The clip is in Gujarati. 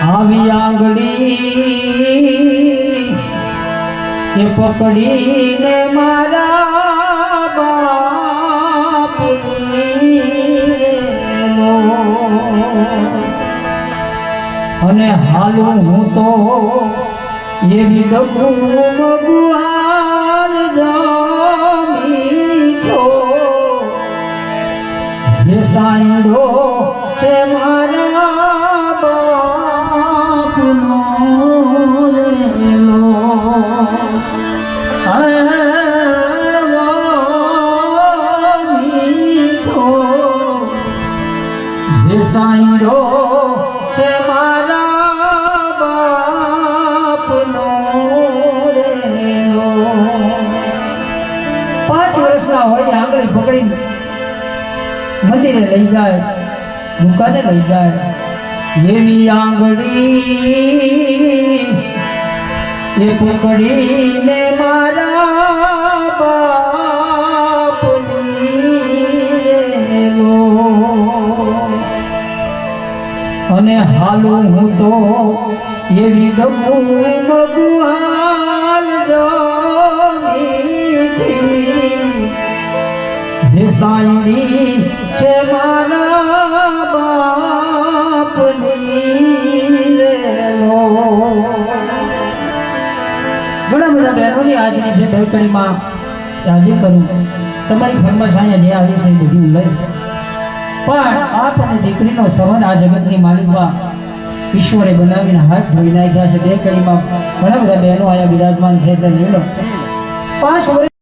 આવી આંગળી એ પકડીને મારા બાપની અને હાલું હું તો એવી મગુહાર જમીનો હે સાંડો છે મારા બાપનો રેલો મીઠો હે સાંડો છે મારા બાપનો રેલો 5 વર્ષના હોય આંગળી પકડીને મંદિરે લઈ જાય દુકાને લઈ જાય એવી આંગળી એ પકડીને મારા બાપની અને હાલું હું તો એવી ગમું મગુહાલ જમીથી સાંડી છે મારા બાપની રેલો ઘણા બધા બહેનોની હાજરી છે બેકડીમાં હાજરી કરું તમારી ફરમાશ અહીંયા જે આવી છે બધી હું લઈશ પણ આપ અને દીકરીનો સંબંધ આ જગતની માલિકમાં ઈશ્વરે બનાવીને હાથ ધોઈ નાખ્યા છે બેકડીમાં ઘણા બધા બહેનો અહીંયા બિરાજમાન છે એટલે લઈ લો 5 વર્ષ